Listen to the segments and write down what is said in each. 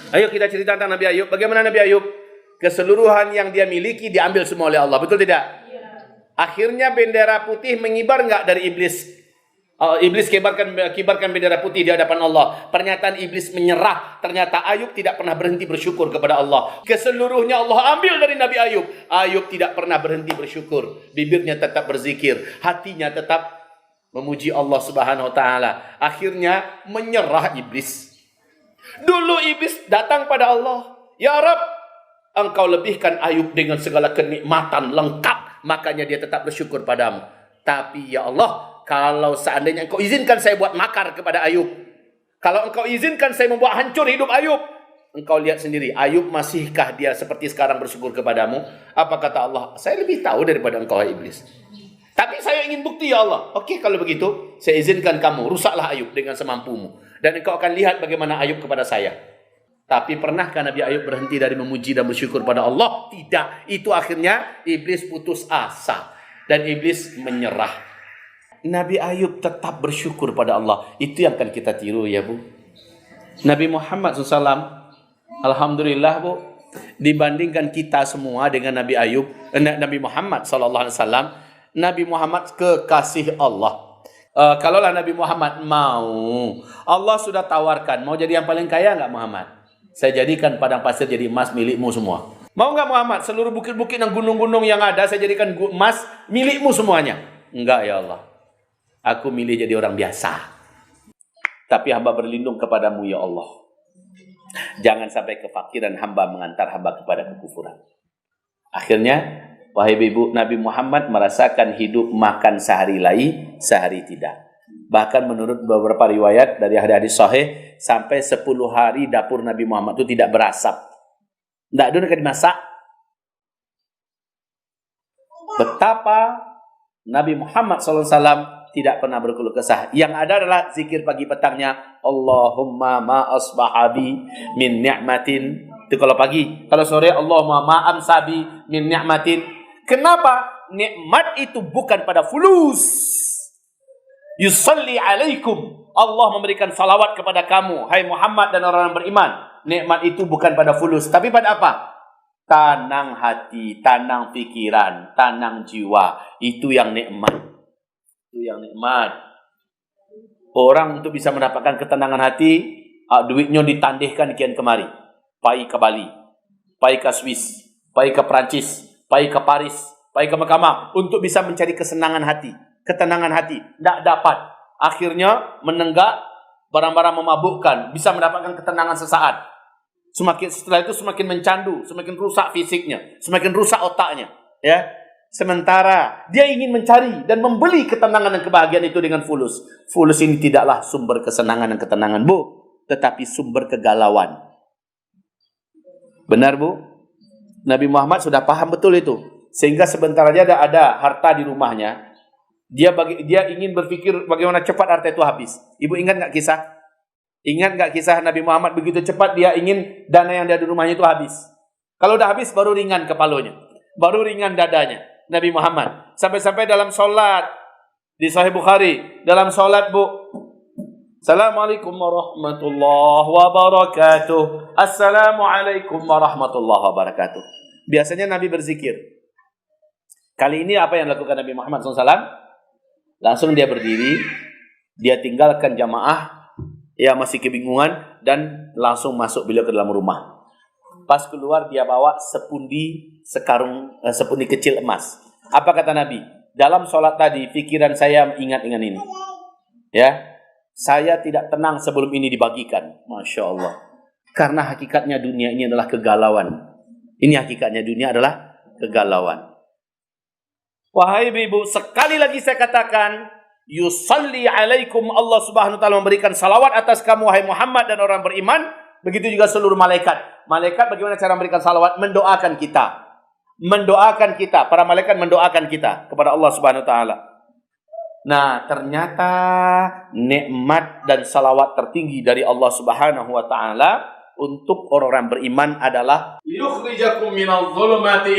Ayo kita cerita tentang Nabi Ayub. Bagaimana Nabi Ayub? Keseluruhan yang dia miliki diambil semua oleh Allah. Betul tidak? Akhirnya bendera putih mengibar enggak dari iblis? Iblis kibarkan bendera putih di hadapan Allah. Pernyataan iblis menyerah. Ternyata Ayub tidak pernah berhenti bersyukur kepada Allah. Keseluruhnya Allah ambil dari Nabi Ayub. Ayub tidak pernah berhenti bersyukur. Bibirnya tetap berzikir. Hatinya tetap memuji Allah Subhanahu wa taala. Akhirnya menyerah iblis. Dulu iblis datang pada Allah. Ya Rabb, Engkau lebihkan Ayub dengan segala kenikmatan lengkap. Makanya dia tetap bersyukur padamu. Tapi ya Allah, kalau seandainya Engkau izinkan saya buat makar kepada Ayub, kalau Engkau izinkan saya membuat hancur hidup Ayub, Engkau lihat sendiri, Ayub masihkah dia seperti sekarang bersyukur kepadamu? Apa kata Allah? Saya lebih tahu daripada engkau, iblis. Tapi saya ingin bukti ya Allah. Oke, kalau begitu, saya izinkan kamu, rusaklah Ayub dengan semampumu. Dan engkau akan lihat bagaimana Ayub kepada saya. Tapi pernahkah Nabi Ayub berhenti dari memuji dan bersyukur pada Allah? Tidak. Itu akhirnya iblis putus asa. Dan iblis menyerah. Nabi Ayub tetap bersyukur pada Allah. Itu yang akan kita tiru ya Bu. Nabi Muhammad SAW, alhamdulillah Bu, dibandingkan kita semua dengan Nabi Ayub, Nabi Muhammad SAW, Nabi Muhammad kekasih Allah. Kalaulah Nabi Muhammad mau, Allah sudah tawarkan, mau jadi yang paling kaya enggak Muhammad? Saya jadikan padang pasir jadi emas milikmu semua. Mau enggak Muhammad? Seluruh bukit-bukit dan gunung-gunung yang ada saya jadikan emas milikmu semuanya. Enggak ya Allah. Aku milih jadi orang biasa. Tapi hamba berlindung kepadamu ya Allah. Jangan sampai kefakiran hamba mengantar hamba kepada kekufuran. Akhirnya, wahai ibu, Nabi Muhammad merasakan hidup makan sehari lai, sehari tidak. Bahkan menurut beberapa riwayat dari hadis sahih, sampai 10 hari dapur Nabi Muhammad itu tidak berasap. Tidak ada yang dimasak. Betapa Nabi Muhammad SAW tidak pernah berkeluh kesah. Yang ada adalah zikir pagi petangnya, Allahumma ma asbahabi min ni'matin. Itu kalau pagi. Kalau sore, Allahumma ma amsabi min ni'matin. Kenapa? Nikmat itu bukan pada fulus. Yusalli alaikum. Allah memberikan salawat kepada kamu, hai Muhammad dan orang yang beriman. Nikmat itu bukan pada fulus, tapi pada apa? Tanang hati, tanang pikiran, tanang jiwa. Itu yang nikmat. Itu yang nikmat. Orang untuk bisa mendapatkan ketenangan hati, duitnya ditandihkan kian kemari. Pai ke Bali, pai ke Swiss, pai ke Prancis, pai ke Paris, pai ke Mekah, untuk bisa mencari kesenangan hati, ketenangan hati. Tidak dapat. Akhirnya menenggak barang-barang memabukkan, bisa mendapatkan ketenangan sesaat. Setelah itu semakin mencandu, semakin rusak fisiknya, semakin rusak otaknya. Ya. Sementara dia ingin mencari dan membeli ketenangan dan kebahagiaan itu dengan fulus. Fulus ini tidaklah sumber kesenangan dan ketenangan Bu, tetapi sumber kegalauan. Benar Bu? Nabi Muhammad sudah paham betul itu. Sehingga sebentar aja ada harta di rumahnya, dia ingin berpikir bagaimana cepat harta itu habis. Ibu ingat nggak kisah? Ingat nggak kisah Nabi Muhammad begitu cepat dia ingin dana yang ada di rumahnya itu habis. Kalau udah habis baru ringan kepalanya, baru ringan dadanya. Nabi Muhammad sampai-sampai dalam solat di Sahih Bukhari, dalam solat Bu, Assalamualaikum warahmatullahi wabarakatuh. Assalamualaikum warahmatullahi wabarakatuh. Biasanya Nabi berzikir. Kali ini apa yang dilakukan Nabi Muhammad SAW? Langsung dia berdiri, dia tinggalkan jamaah, ya masih kebingungan, dan langsung masuk beliau ke dalam rumah. Pas keluar dia bawa sepundi kecil emas. Apa kata Nabi? Dalam sholat tadi, pikiran saya ingat-ingat ini. Ya, saya tidak tenang sebelum ini dibagikan. Masya Allah. Karena hakikatnya dunia ini adalah kegalauan. Ini hakikatnya dunia adalah kegalauan. Wahai ibu, sekali lagi saya katakan, yusalli alaikum, Allah Subhanahu wa taala memberikan salawat atas kamu wahai Muhammad dan orang beriman. Begitu juga seluruh malaikat. Malaikat bagaimana cara memberikan salawat? Mendoakan kita. Mendoakan kita. Para malaikat mendoakan kita kepada Allah Subhanahu wa taala. Nah, ternyata nikmat dan salawat tertinggi dari Allah Subhanahu wa taala untuk orang-orang beriman adalah yukhrijakum minadh dhulumati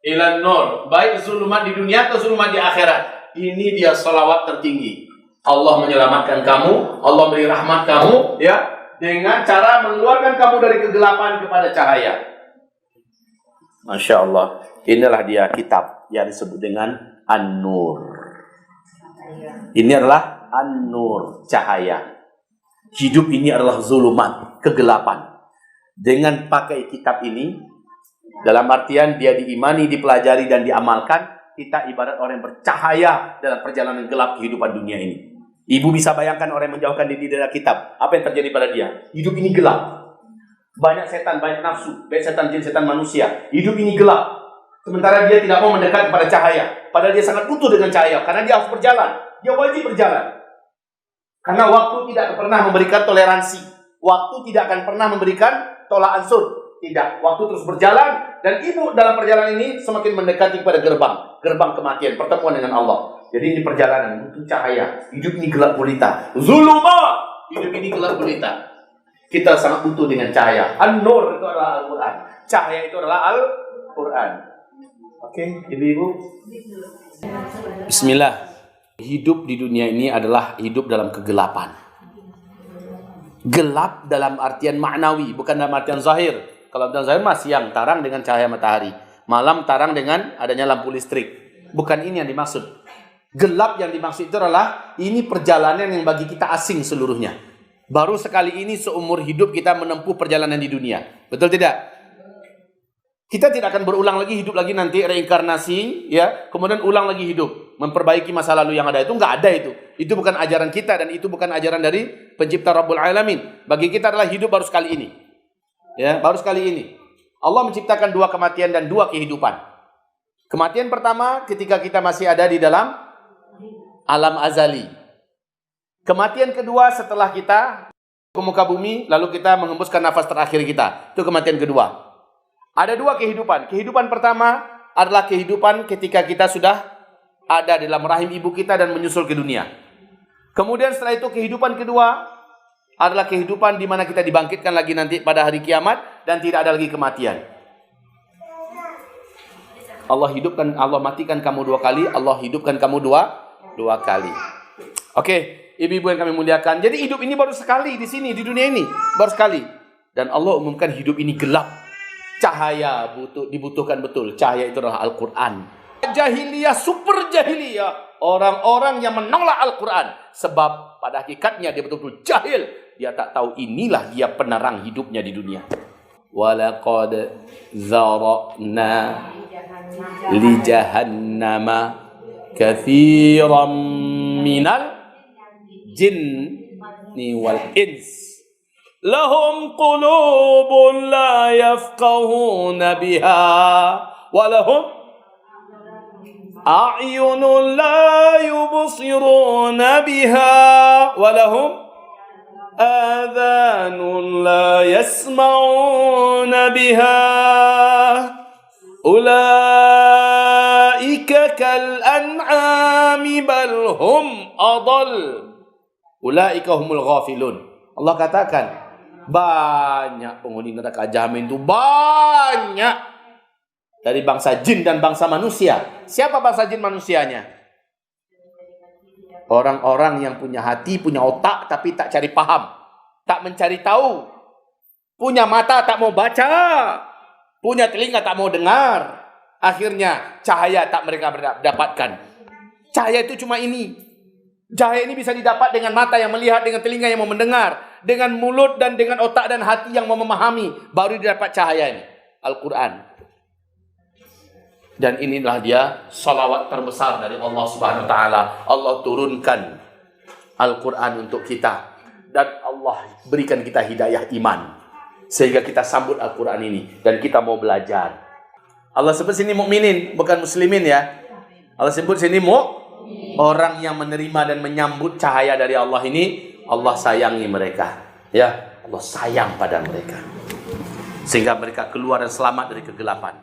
ilan nur. Baik zulumat di dunia atau zulumat di akhirat. Ini dia salawat tertinggi. Allah menyelamatkan kamu, Allah beri rahmat kamu, ya. dengan cara mengeluarkan kamu dari kegelapan kepada cahaya. Masya Allah. Inilah dia kitab yang disebut dengan An-Nur. Ini adalah An-Nur, cahaya. Hidup ini adalah zulumat, kegelapan. Dengan pakai kitab ini, dalam artian dia diimani, dipelajari, dan diamalkan, kita ibarat orang yang bercahaya dalam perjalanan gelap kehidupan dunia ini. Ibu bisa bayangkan orang yang menjauhkan diri dari kitab. Apa yang terjadi pada dia? Hidup ini gelap. Banyak setan, banyak nafsu, baik setan jin, setan manusia. Hidup ini gelap. Sementara dia tidak mau mendekat kepada cahaya. Padahal dia sangat butuh dengan cahaya. Karena dia harus berjalan. Dia wajib berjalan. Karena waktu tidak pernah memberikan toleransi. Waktu tidak akan pernah memberikan tolak ansur. Tidak. Waktu terus berjalan. Dan ibu dalam perjalanan ini semakin mendekati kepada gerbang. Gerbang kematian. Pertemuan dengan Allah. Jadi ini perjalanan. Butuh cahaya. Hidup ini gelap gulita. Zuluma. Hidup ini gelap gulita. Kita sangat butuh dengan cahaya. An-Nur itu adalah Al-Quran. Cahaya itu adalah Al-Quran. Oke, ibu-ibu. Bismillah. Hidup di dunia ini adalah hidup dalam kegelapan. Gelap dalam artian maknawi, bukan dalam artian zahir. Kalau dalam zahir mah siang tarang dengan cahaya matahari, malam tarang dengan adanya lampu listrik. Bukan ini yang dimaksud. Gelap yang dimaksud itu adalah ini perjalanan yang bagi kita asing seluruhnya. Baru sekali ini seumur hidup kita menempuh perjalanan di dunia. Betul tidak? Kita tidak akan berulang lagi hidup lagi nanti reinkarnasi, ya, kemudian ulang lagi hidup, memperbaiki masa lalu yang ada. Itu nggak ada itu. Itu bukan ajaran kita dan itu bukan ajaran dari Pencipta Rabbul Alamin. Bagi kita adalah hidup baru sekali ini. Ya, baru sekali ini. Allah menciptakan dua kematian dan dua kehidupan. Kematian pertama ketika kita masih ada di dalam alam azali. Kematian kedua setelah kita ke muka bumi, lalu kita menghembuskan nafas terakhir kita. Itu kematian kedua. Ada dua kehidupan. Kehidupan pertama adalah kehidupan ketika kita sudah ada dalam rahim ibu kita dan menyusul ke dunia. Kemudian setelah itu kehidupan kedua adalah kehidupan di mana kita dibangkitkan lagi nanti pada hari kiamat dan tidak ada lagi kematian. Allah matikan kamu dua kali, Allah hidupkan kamu dua kali. Oke, ibu-ibu yang kami muliakan. Jadi hidup ini baru sekali di sini, di dunia ini. Baru sekali. Dan Allah umumkan hidup ini gelap. Cahaya dibutuhkan betul. Cahaya itu adalah Al-Quran. Jahiliyah, super jahiliyah. Orang-orang yang menolak Al-Quran. Sebab pada hakikatnya dia betul-betul jahil. Dia tak tahu inilah dia penerang hidupnya di dunia. Walaqad zara'na li jahannama kathiran minal jinni wal ins. Lahum qulubun la yafqahuna biha wa lahum a'yunun la yubsiruna biha wa lahum adhanun la yasma'una biha ulaika kal an'ami bal hum adall ulaika humul ghafilun. Allah katakan banyak penghuni neraka jahanam itu banyak dari bangsa jin dan bangsa manusia. Siapa bangsa jin manusianya? Orang-orang yang punya hati, punya otak tapi tak cari paham, tak mencari tahu. Punya mata tak mau baca, punya telinga tak mau dengar. Akhirnya cahaya tak mereka dapatkan. Cahaya itu cuma ini. Cahaya ini bisa didapat dengan mata yang melihat, dengan telinga yang mau mendengar, dengan mulut dan dengan otak dan hati yang mau memahami, baru didapat cahaya ini, Al-Quran. Dan inilah dia salawat terbesar dari Allah Subhanahu Wa Taala. Allah turunkan Al-Quran untuk kita dan Allah berikan kita hidayah iman sehingga kita sambut Al-Quran ini dan kita mau belajar. Allah sebut sini mukminin, bukan muslimin ya. Allah sebut sini orang yang menerima dan menyambut cahaya dari Allah ini, Allah sayangi mereka. Ya, Allah sayang pada mereka. Sehingga mereka keluar dan selamat dari kegelapan.